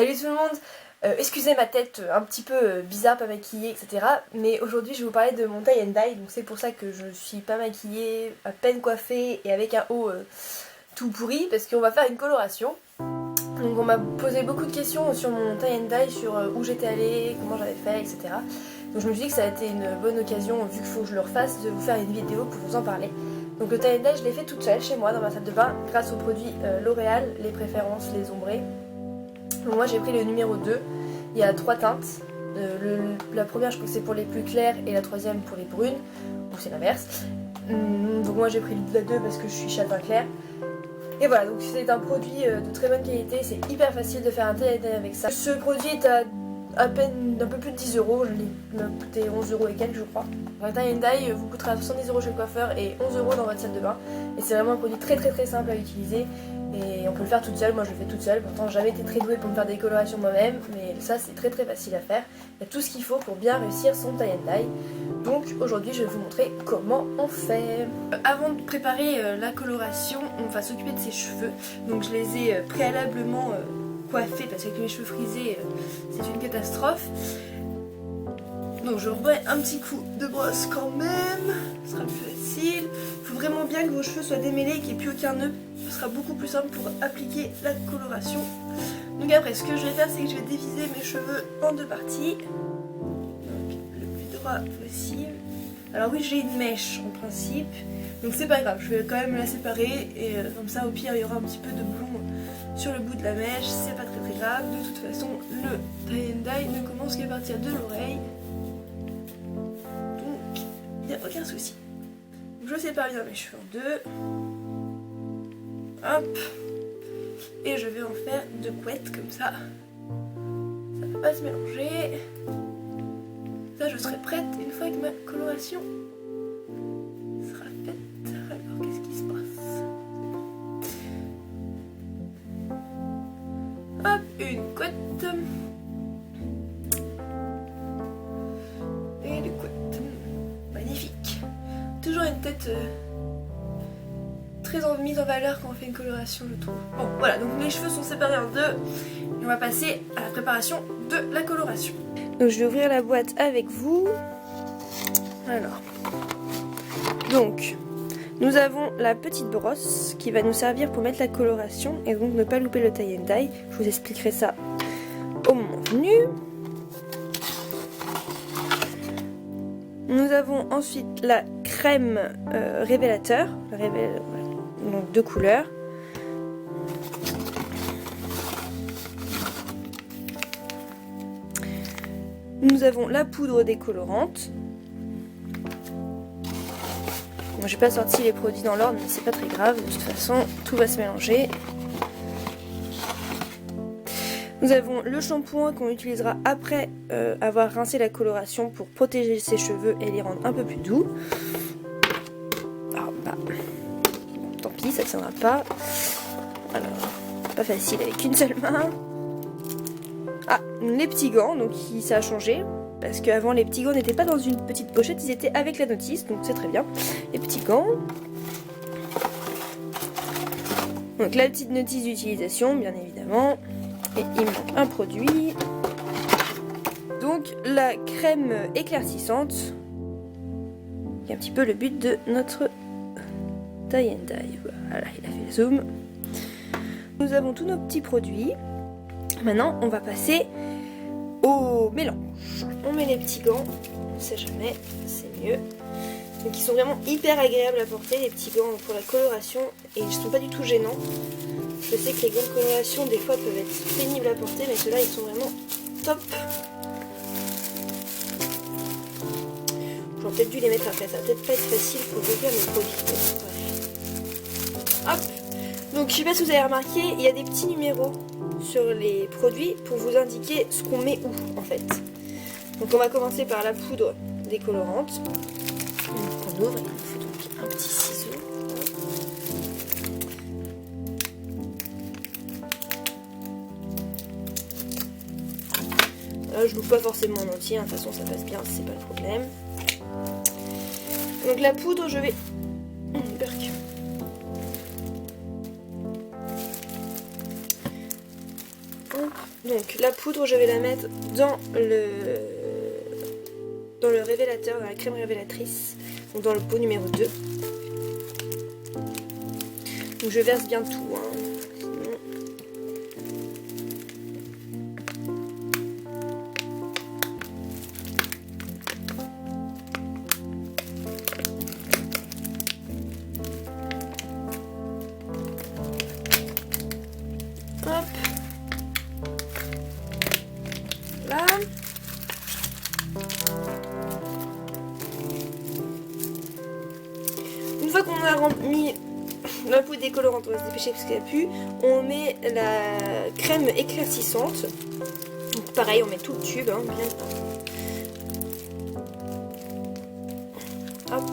Salut tout le monde, excusez ma tête un petit peu bizarre, pas maquillée, etc. Mais aujourd'hui je vais vous parler de mon tie and dye, donc c'est pour ça que je suis pas maquillée, à peine coiffée et avec un haut tout pourri, parce qu'on va faire une coloration. Donc on m'a posé beaucoup de questions sur mon tie and dye, sur où j'étais allée, comment j'avais fait, etc. Donc je me suis dit que ça a été une bonne occasion, vu qu'il faut que je le refasse, de vous faire une vidéo pour vous en parler. Donc le tie and dye je l'ai fait toute seule chez moi dans ma salle de bain grâce aux produits L'Oréal, les préférences, les ombrés. Donc moi j'ai pris le numéro 2, il y a 3 teintes, la première je crois que c'est pour les plus clairs et la troisième pour les brunes, ou c'est l'inverse. Donc moi j'ai pris la 2 parce que je suis châtain clair. Et voilà, donc c'est un produit de très bonne qualité, c'est hyper facile de faire un tie and dye avec ça. Ce produit est à peine un peu plus de 10 €, il m'a coûté 11 € et quelques je crois. Un tie and dye vous coûtera 70 € chez le coiffeur et 11 € dans votre salle de bain. Et c'est vraiment un produit très simple à utiliser. Et on peut le faire toute seule, moi je le fais toute seule, pourtant j'ai jamais été très douée pour me faire des colorations moi-même, mais ça c'est très facile à faire. Il y a tout ce qu'il faut pour bien réussir son tie and dye. Donc aujourd'hui je vais vous montrer comment on fait. Avant de préparer la coloration, on va s'occuper de ses cheveux. Donc je les ai préalablement coiffés parce qu'avec mes cheveux frisés c'est une catastrophe. Donc je remets un petit coup de brosse quand même, ce sera plus facile. Il faut vraiment bien que vos cheveux soient démêlés et qu'il n'y ait plus aucun nœud. Ce sera beaucoup plus simple pour appliquer la coloration. Donc après ce que je vais faire c'est que je vais diviser mes cheveux en 2 parties. Donc le plus droit possible. Alors oui j'ai une mèche en principe, donc c'est pas grave, je vais quand même la séparer et comme ça au pire il y aura un petit peu de blond sur le bout de la mèche, c'est pas très grave. De toute façon le tie and dye ne commence qu'à partir de l'oreille. Donc il n'y a aucun souci. Je sépare bien mes cheveux en 2. Hop. Et je vais en faire 2 couettes comme ça. Ça ne va pas se mélanger. Ça je serai prête une fois que ma coloration sera faite. Alors qu'est-ce qui se passe? Hop, une couette. Et 2 couettes. Magnifique. Toujours une tête très mise en valeur quand on fait une coloration, je trouve. Bon voilà, donc mes cheveux sont séparés en 2 et on va passer à la préparation de la coloration. Donc je vais ouvrir la boîte avec vous. Alors, donc nous avons la petite brosse qui va nous servir pour mettre la coloration et donc ne pas louper le tie and dye. Je vous expliquerai ça au moment venu. Nous avons ensuite la crème révélateur, donc 2 couleurs. Nous avons la poudre décolorante. Bon, j'ai pas sorti les produits dans l'ordre, mais c'est pas très grave, de toute façon tout va se mélanger. Nous avons le shampoing qu'on utilisera après avoir rincé la coloration pour protéger ses cheveux et les rendre un peu plus doux. Alors bah, bon, tant pis, ça tiendra pas. Alors, pas facile avec une seule main. Ah, les petits gants, donc ça a changé. Parce qu'avant les petits gants n'étaient pas dans une petite pochette, ils étaient avec la notice, donc c'est très bien. Les petits gants. Donc la petite notice d'utilisation, bien évidemment. Et il me manque un produit. Donc la crème éclaircissante. Qui est un petit peu le but de notre tie and dye. Voilà, il a fait le zoom. Nous avons tous nos petits produits. Maintenant, on va passer au mélange. On met les petits gants, on ne sait jamais, c'est mieux. Donc ils sont vraiment hyper agréables à porter, les petits gants pour la coloration, et ils ne sont pas du tout gênants. Je sais que les gants de coloration des fois peuvent être pénibles à porter, mais ceux-là ils sont vraiment top. J'aurais peut-être dû les mettre après, ça va peut-être pas être facile pour ouvrir mes produits. Hop. Donc je sais pas si vous avez remarqué, il y a des petits numéros sur les produits pour vous indiquer ce qu'on met où en fait. Donc on va commencer par la poudre décolorante. Donc on ouvre, il nous faut donc un petit ciseau. Là je l'ouvre pas forcément en entier, de toute façon ça passe bien, c'est pas le problème. Donc la poudre je vais... Donc la poudre, je vais la mettre dans le révélateur, dans la crème révélatrice, donc dans le pot numéro 2. Donc je verse bien tout, hein. Hop. Là. Une fois qu'on a mis la poudre décolorante, on va se dépêcher parce qu'elle a pu, on met la crème éclaircissante. Donc pareil, on met tout le tube, hein, bien. Hop.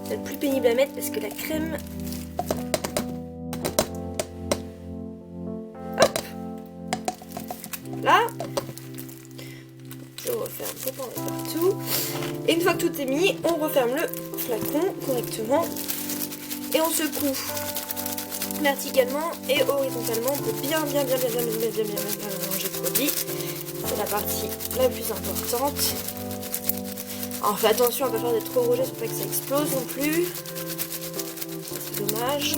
C'est le plus pénible à mettre parce que la crème... Hop. Là. Je referme, c'est pas partout. Et une fois que tout est mis, on referme le flacon correctement. Et on secoue verticalement et horizontalement pour bien mélanger le produit. C'est la partie la plus importante. Alors fais attention à ne pas faire de trop rouge pour pas que ça explose non plus. C'est dommage.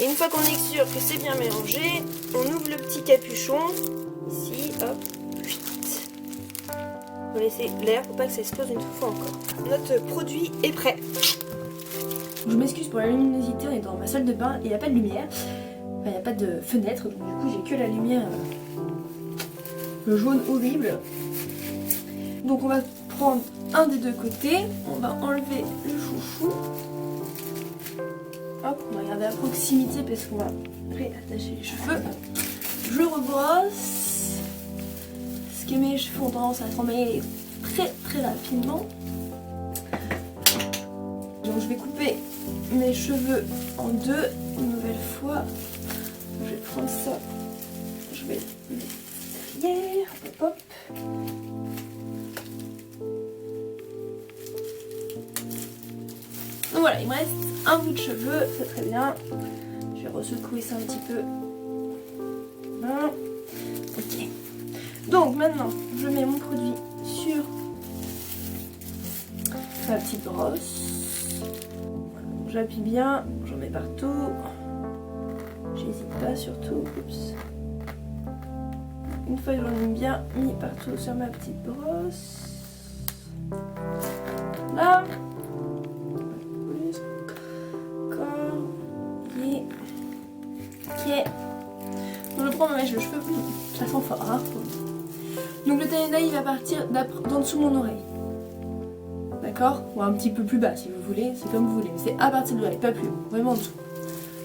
Et une fois qu'on est sûr que c'est bien mélangé, on ouvre le petit capuchon, ici, hop, on va laisser l'air pour pas que ça explose une fois encore. Notre produit est prêt. Je m'excuse pour la luminosité, on est dans ma salle de bain et il n'y a pas de lumière, enfin il n'y a pas de fenêtre, donc du coup j'ai que la lumière, le jaune horrible. Donc on va prendre un des deux côtés, on va enlever le chouchou. Hop, on va regarder à proximité parce qu'on va réattacher les cheveux. Je rebrosse. Parce que mes cheveux ont tendance à s'emmêler très rapidement. Donc je vais couper mes cheveux en deux une nouvelle fois. Je vais prendre ça. Je vais le mettre derrière. Hop hop. Donc voilà, il me reste un bout de cheveux, c'est très bien. Je vais ressecouer ça un petit peu. Voilà. Ok. Donc maintenant, je mets mon produit sur ma petite brosse. J'appuie bien, j'en mets partout. J'hésite pas surtout. Oups. Une fois que j'en ai bien mis partout sur ma petite brosse. Là. Ok. Donc je prends ma mèche de cheveux, ça sent fort, hein. Donc le tie and dye il va partir d'en dessous de mon oreille. D'accord? Ou un petit peu plus bas si vous voulez, c'est comme vous voulez, mais c'est à partir de l'oreille, pas plus haut, vraiment en dessous.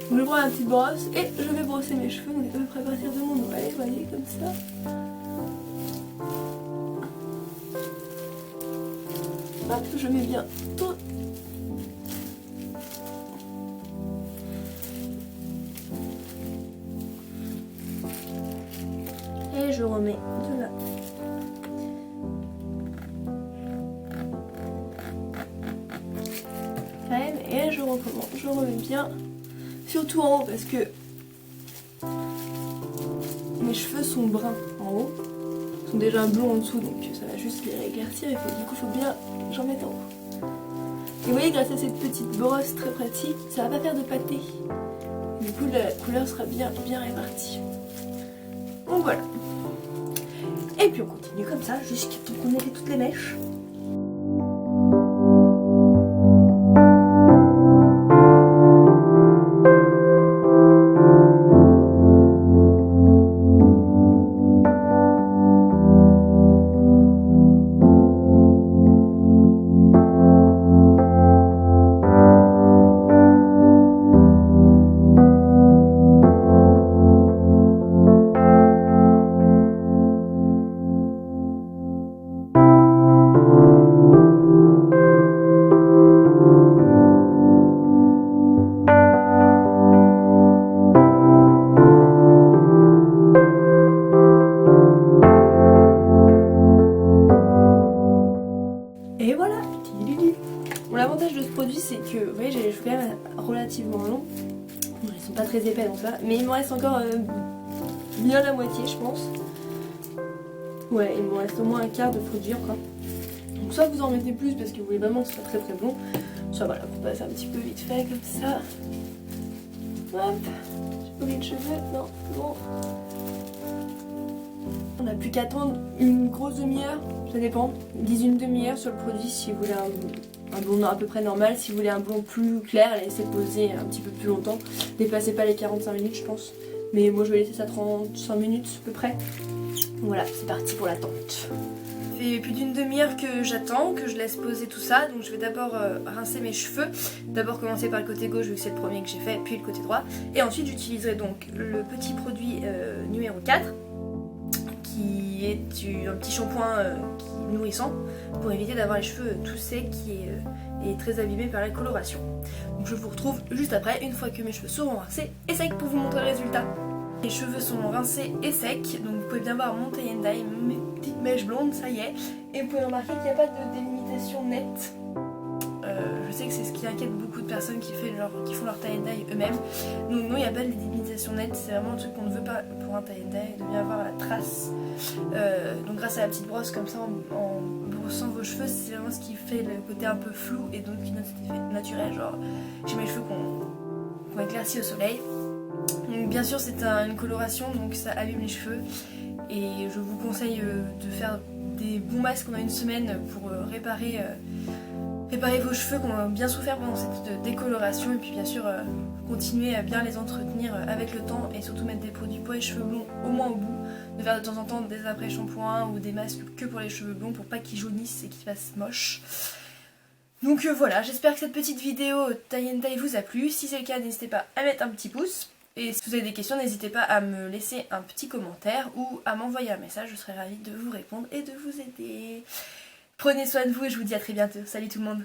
Donc je prends ma petite brosse et je vais brosser mes cheveux, donc à peu près à partir de mon oreille, vous voyez, comme ça. Hop, je mets bien tout. Et je remets de là. Crème et je recommence. Je remets bien. Surtout en haut parce que mes cheveux sont bruns en haut. Ils sont déjà blonds en dessous donc ça va juste les éclaircir. Du coup il faut bien j'en mette en haut. Et vous voyez grâce à cette petite brosse très pratique, ça va pas faire de pâté. Du coup la couleur sera bien répartie. Donc voilà. Et puis on continue comme ça jusqu'à temps qu'on ait fait toutes les mèches. Ils sont pas très épais donc ça. Mais il me reste encore bien la moitié je pense. Ouais, il me reste au moins un quart de produit encore. Donc soit vous en mettez plus parce que vous voulez vraiment que ce soit très très bon. Soit voilà, on passe un petit peu vite fait comme ça. Hop, j'ai pas oublié de cheveux, non, bon. On n'a plus qu'à attendre une grosse demi-heure, ça dépend. Ils disent une demi-heure sur le produit si vous voulez un blond à peu près normal. Si vous voulez un blond plus clair, laissez poser un petit peu plus longtemps. Dépassez pas les 45 minutes je pense. Mais moi je vais laisser ça 35 minutes à peu près. Voilà, c'est parti pour l'attente. Ça fait plus d'une demi-heure que j'attends, que je laisse poser tout ça. Donc je vais d'abord rincer mes cheveux. D'abord commencer par le côté gauche vu que c'est le premier que j'ai fait, puis le côté droit. Et ensuite j'utiliserai donc le petit produit numéro 4 qui est un petit shampoing nourrissant pour éviter d'avoir les cheveux tout secs et très abîmés par la coloration. Donc je vous retrouve juste après, une fois que mes cheveux seront rincés et secs pour vous montrer le résultat. Les cheveux sont rincés et secs, donc vous pouvez bien voir mon tie and dye, mes petites mèches blondes, ça y est. Et vous pouvez remarquer qu'il n'y a pas de délimitation nette. Je sais que c'est ce qui inquiète beaucoup de personnes qui font leur tie and dye eux-mêmes. Non, il n'y a pas de délimitation nette, c'est vraiment un truc qu'on ne veut pas pour un tie and dye, de bien avoir la trace. Donc grâce à la petite brosse comme ça, en brossant vos cheveux, c'est vraiment ce qui fait le côté un peu flou et donc qui donne cet effet naturel, genre j'ai mes cheveux qu'on éclaircit au soleil. Donc bien sûr c'est une coloration donc ça abîme les cheveux et je vous conseille de faire des bons masques pendant une semaine pour réparer vos cheveux qui ont bien souffert pendant cette décoloration et puis bien sûr continuer à bien les entretenir avec le temps et surtout mettre des produits pour les cheveux blonds au moins au bout, de faire de temps en temps des après-shampoings ou des masques que pour les cheveux blonds pour pas qu'ils jaunissent et qu'ils fassent moche. Donc voilà, j'espère que cette petite vidéo tie and dye vous a plu. Si c'est le cas, n'hésitez pas à mettre un petit pouce. Et si vous avez des questions, n'hésitez pas à me laisser un petit commentaire ou à m'envoyer un message, je serai ravie de vous répondre et de vous aider. Prenez soin de vous et je vous dis à très bientôt. Salut tout le monde!